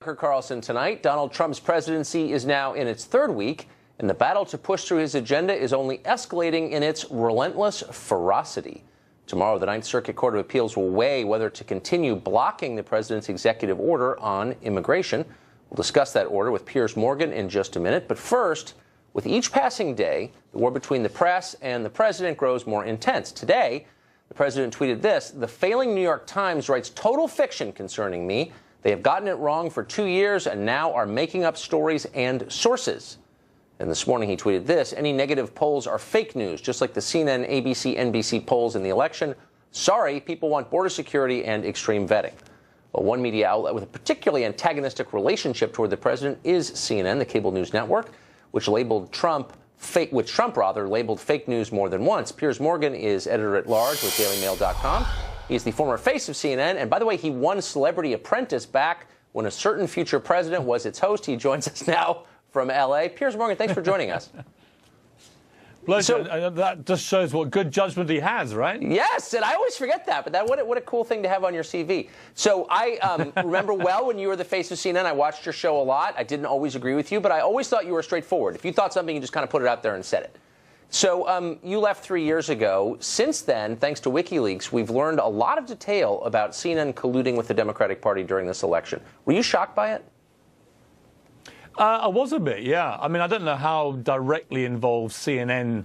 Tucker Carlson tonight. Donald Trump's presidency is now in its third week, and the battle to push through his agenda is only escalating in its relentless ferocity. Tomorrow, the Ninth Circuit Court of Appeals will weigh whether to continue blocking the president's executive order on immigration. We'll discuss that order with Piers in just a minute. But first, with each passing day, the war between the press and the president grows more intense. Today, the president tweeted this: "The failing New York Times writes total fiction concerning me. They have gotten it wrong for 2 years and now are making up stories and sources." And this morning he tweeted this: "Any negative polls are fake news, just like the CNN, ABC, NBC polls in the election. Sorry, people want border security and extreme vetting." Well, one media outlet with a particularly antagonistic relationship toward the president is CNN, the cable news network, which Trump labeled fake news more than once. Piers Morgan is editor-at-large with DailyMail.com. He's the former face of CNN, and by the way, he won Celebrity Apprentice back when a certain future president was its host. He joins us now from L.A. Piers Morgan, thanks for joining us. Pleasure. So, that just shows what good judgment he has, right? Yes, and I always forget that, but what a cool thing to have on your CV. So I remember well when you were the face of CNN. I watched your show a lot. I didn't always agree with you, but I always thought you were straightforward. If you thought something, you just kind of put it out there and said it. So you left 3 years ago. Since then, thanks to WikiLeaks, we've learned a lot of detail about CNN colluding with the Democratic Party during this election. Were you shocked by it? I was a bit, yeah. I mean, I don't know how directly involved CNN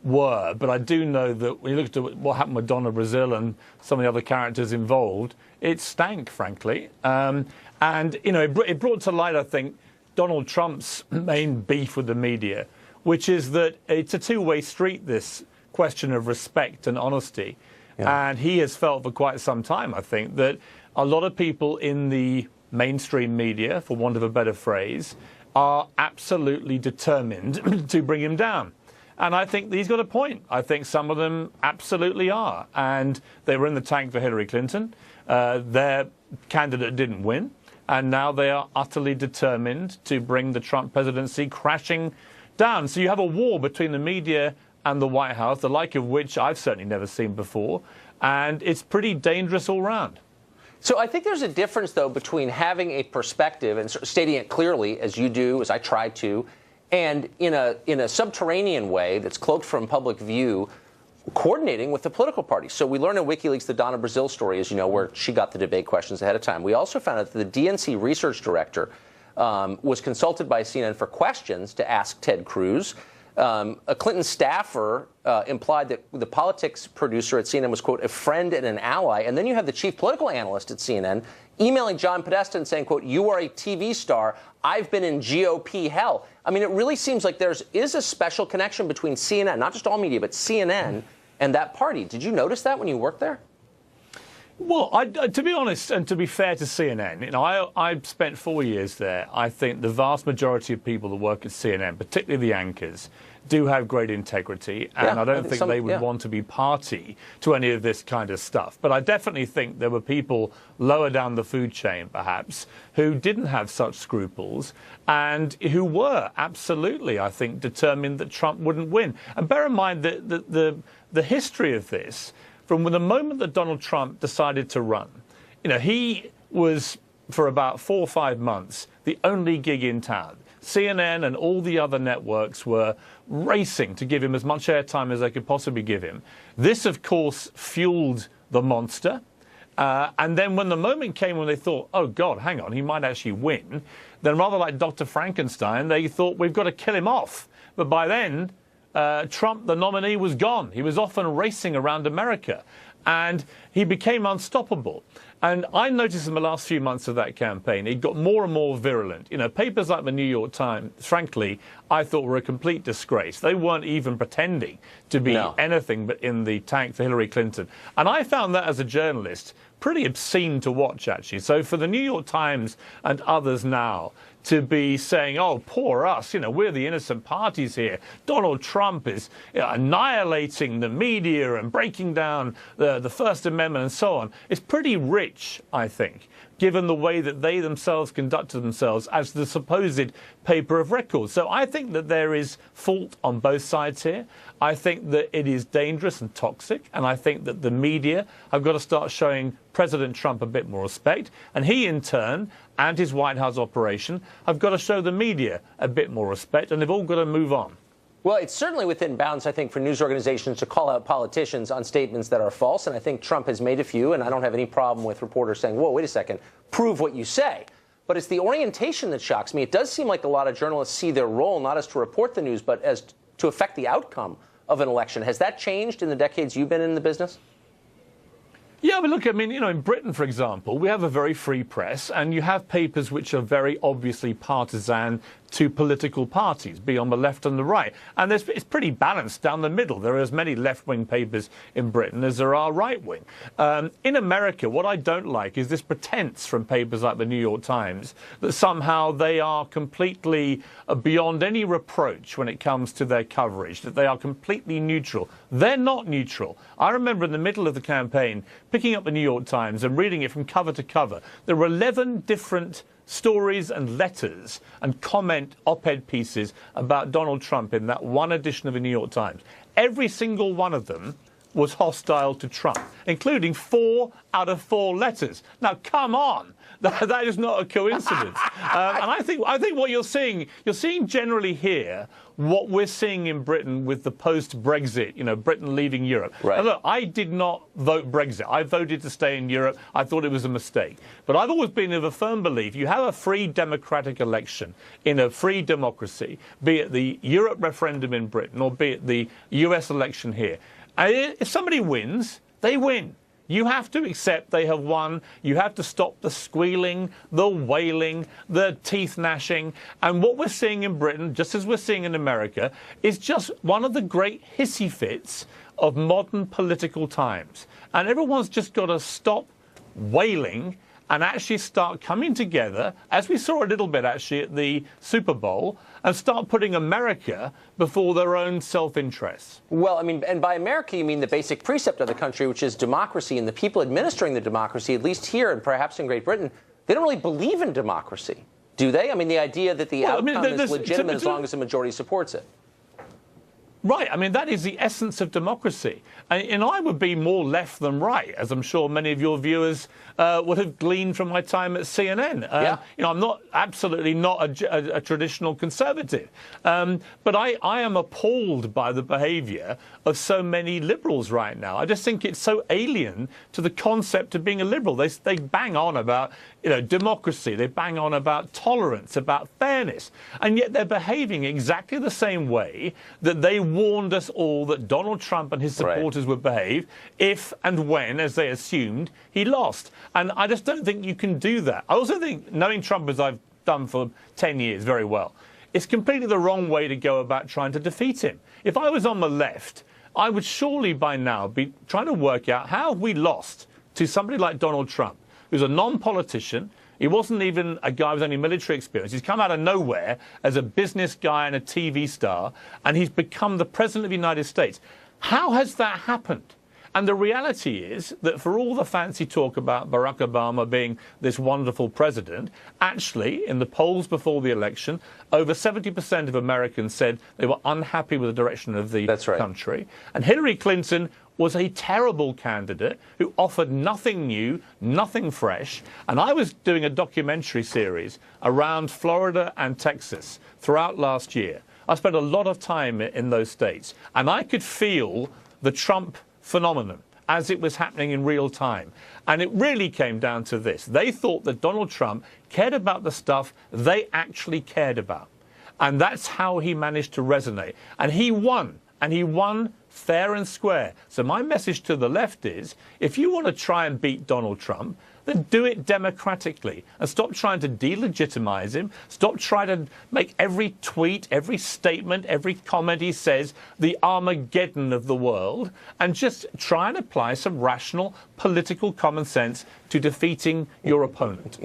were, but I do know that when you look at what happened with Donna Brazil and some of the other characters involved, it stank, frankly. And, you know, it brought to light, I think, Donald Trump's main beef with the media, which is that it's a two-way street, this question of respect and honesty. Yeah. And he has felt for quite some time, I think, that a lot of people in the mainstream media, for want of a better phrase, are absolutely determined to bring him down. And I think he's got a point. I think some of them absolutely are. And they were in the tank for Hillary Clinton. Their candidate didn't win. And now they are utterly determined to bring the Trump presidency crashing down. So you have a war between the media and the White House, the like of which I've certainly never seen before. And it's pretty dangerous all round. So I think there's a difference, though, between having a perspective and stating it clearly, as you do, as I try to, and in a subterranean way that's cloaked from public view, coordinating with the political party. So we learned in WikiLeaks the Donna Brazil story, as you know, where she got the debate questions ahead of time. We also found out that the DNC research director was consulted by CNN for questions to ask Ted Cruz. A Clinton staffer implied that the politics producer at CNN was, quote, a friend and an ally. And then you have the chief political analyst at CNN emailing John Podesta and saying, quote, "You are a TV star. I've been in GOP hell." I mean, it really seems like there is a special connection between CNN, not just all media, but CNN and that party. Did you notice that when you worked there? Well, to be honest, and to be fair to CNN, you know, I spent 4 years there. I think the vast majority of people that work at CNN, particularly the anchors, do have great integrity, and I don't think they would want to be party to any of this kind of stuff. But I definitely think there were people lower down the food chain, perhaps, who didn't have such scruples and who were absolutely, I think, determined that Trump wouldn't win. And bear in mind that the history of this, from the moment that Donald Trump decided to run, you know, he was, for about 4 or 5 months, the only gig in town. CNN and all the other networks were racing to give him as much airtime as they could possibly give him. This, of course, fueled the monster. And then when the moment came when they thought, oh, God, hang on, he might actually win, then rather like Dr. Frankenstein, they thought, we've got to kill him off. But by then, Trump, the nominee, was gone. He was off and racing around America. And he became unstoppable. And I noticed in the last few months of that campaign, it got more and more virulent. You know, papers like the New York Times, frankly, I thought were a complete disgrace. They weren't even pretending to be anything but in the tank for Hillary Clinton. And I found that as a journalist pretty obscene to watch, actually. So for the New York Times and others now to be saying, oh, poor us, you know, we're the innocent parties here. Donald Trump is annihilating the media and breaking down the First Amendment and so on. It's pretty rich rich, I think, given the way that they themselves conducted themselves as the supposed paper of record. So I think that there is fault on both sides here. I think that it is dangerous and toxic, and I think that the media have got to start showing President Trump a bit more respect, and he in turn and his White House operation have got to show the media a bit more respect, and they've all got to move on. Well, it's certainly within bounds, I think, for news organizations to call out politicians on statements that are false. And I think Trump has made a few, and I don't have any problem with reporters saying, whoa, wait a second, prove what you say. But it's the orientation that shocks me. It does seem like a lot of journalists see their role not as to report the news, but as to affect the outcome of an election. Has that changed in the decades you've been in the business? Yeah, but look, I mean, in Britain, for example, we have a very free press, and you have papers which are very obviously partisan to political parties, be on the left and the right. And it's pretty balanced down the middle. There are as many left-wing papers in Britain as there are right-wing. In America, what I don't like is this pretense from papers like the New York Times that somehow they are completely beyond any reproach when it comes to their coverage, that they are completely neutral. They're not neutral. I remember in the middle of the campaign picking up the New York Times and reading it from cover to cover. There were 11 different stories and letters and comment op-ed pieces about Donald Trump in that one edition of the New York Times. Every single one of them was hostile to Trump, including 4 out of 4 letters. Now, come on. That is not a coincidence. And I think what you're seeing generally here what we're seeing in Britain with the post-Brexit, Britain leaving Europe. Right. Now, look, I did not vote Brexit. I voted to stay in Europe. I thought it was a mistake. But I've always been of a firm belief you have a free democratic election in a free democracy, be it the Europe referendum in Britain or be it the US election here. And if somebody wins, they win. You have to accept they have won. You have to stop the squealing, the wailing, the teeth gnashing. And what we're seeing in Britain, just as we're seeing in America, is just one of the great hissy fits of modern political times. And everyone's just got to stop wailing and actually start coming together, as we saw a little bit actually at the Super Bowl, and start putting America before their own self-interests. Well, I mean, and by America, you mean the basic precept of the country, which is democracy, and the people administering the democracy, at least here and perhaps in Great Britain, they don't really believe in democracy, do they? I mean, the idea that the outcome is legitimate as long as the majority supports it. Right. I mean, that is the essence of democracy. And I would be more left than right, as I'm sure many of your viewers would have gleaned from my time at CNN. Yeah. I'm absolutely not a traditional conservative. But I am appalled by the behaviour of so many liberals right now. I just think it's so alien to the concept of being a liberal. They bang on about democracy. They bang on about tolerance, about fairness. And yet they're behaving exactly the same way that they warned us all that Donald Trump and his supporters would behave if and when, as they assumed, he lost. And I just don't think you can do that. I also think, knowing Trump as I've done for 10 years very well, it's completely the wrong way to go about trying to defeat him. If I was on the left, I would surely by now be trying to work out how we lost to somebody like Donald Trump, who's a non-politician. He wasn't even a guy with any military experience. He's come out of nowhere as a business guy and a TV star, and he's become the President of the United States. How has that happened? And the reality is that for all the fancy talk about Barack Obama being this wonderful president, actually, in the polls before the election, over 70% of Americans said they were unhappy with the direction of the country. And Hillary Clinton was a terrible candidate who offered nothing new, nothing fresh. And I was doing a documentary series around Florida and Texas throughout last year. I spent a lot of time in those states, and I could feel the Trump phenomenon as it was happening in real time. And it really came down to this. They thought that Donald Trump cared about the stuff they actually cared about. And that's how he managed to resonate. And he won. And he won fair and square. So my message to the left is, if you want to try and beat Donald Trump, then do it democratically and stop trying to delegitimize him. Stop trying to make every tweet, every statement, every comment he says the Armageddon of the world, and just try and apply some rational political common sense to defeating your opponent.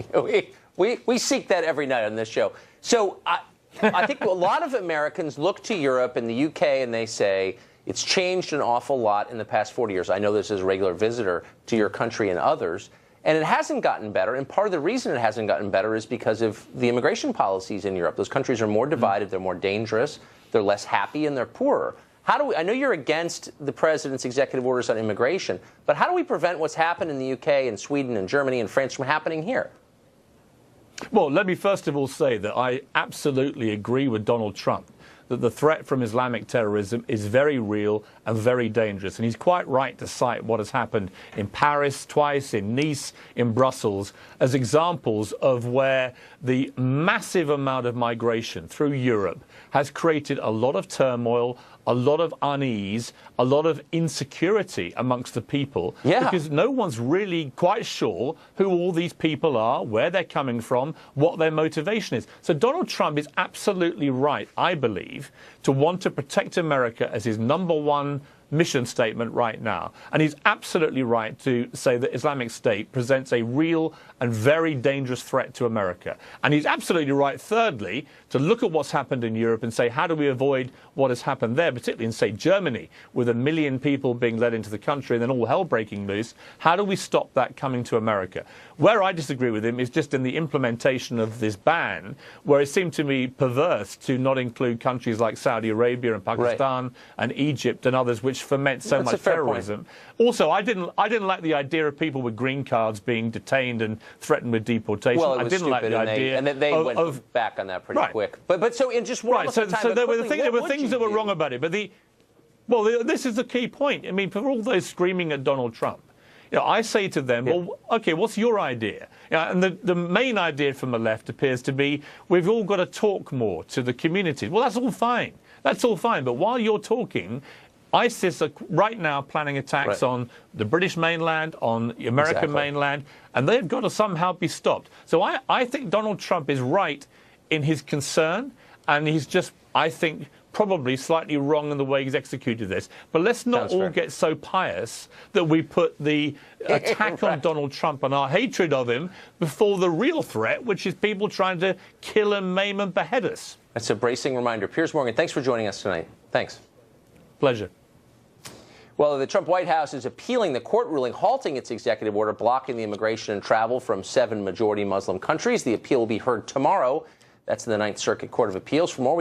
We seek that every night on this show. So I think a lot of Americans look to Europe and the UK and they say, it's changed an awful lot in the past 40 years. I know this as a regular visitor to your country and others. And it hasn't gotten better. And part of the reason it hasn't gotten better is because of the immigration policies in Europe. Those countries are more divided. They're more dangerous. They're less happy, and they're poorer. How do we, I know you're against the president's executive orders on immigration, but how do we prevent what's happened in the UK and Sweden and Germany and France from happening here? Well, let me first of all say that I absolutely agree with Donald Trump that the threat from Islamic terrorism is very real and very dangerous. And he's quite right to cite what has happened in Paris twice, in Nice, in Brussels, as examples of where the massive amount of migration through Europe has created a lot of turmoil, a lot of unease, a lot of insecurity amongst the people, because no one's really quite sure who all these people are, where they're coming from, what their motivation is. So Donald Trump is absolutely right, I believe, to want to protect America as his #1 mission statement right now. And he's absolutely right to say that Islamic State presents a real and very dangerous threat to America. And he's absolutely right, thirdly, to look at what's happened in Europe and say, how do we avoid what has happened there, particularly in, say, Germany, with 1 million people being led into the country and then all hell breaking loose? How do we stop that coming to America? Where I disagree with him is just in the implementation of this ban, where it seemed to me perverse to not include countries like Saudi Arabia and Pakistan and Egypt and others, which foment so much terrorism. Also, I didn't like the idea of people with green cards being detained and threatened with deportation. Well, I didn't like the idea. And they went back on that pretty quick. But so in just one so there were things that were wrong about it. But this is the key point. I mean, for all those screaming at Donald Trump, I say to them, well, OK, what's your idea? And the main idea from the left appears to be we've all got to talk more to the community. Well, that's all fine. That's all fine. But while you're talking, ISIS are right now planning attacks on the British mainland, on the American mainland, and they've got to somehow be stopped. So I think Donald Trump is right in his concern, and he's just, I think, probably slightly wrong in the way he's executed this. But let's not all get so pious that we put the attack on Donald Trump and our hatred of him before the real threat, which is people trying to kill and maim and behead us. That's a bracing reminder. Piers Morgan, thanks for joining us tonight. Thanks. Pleasure. Well, the Trump White House is appealing the court ruling halting its executive order blocking the immigration and travel from 7 majority Muslim countries. The appeal will be heard tomorrow. That's in the Ninth Circuit Court of Appeals. For more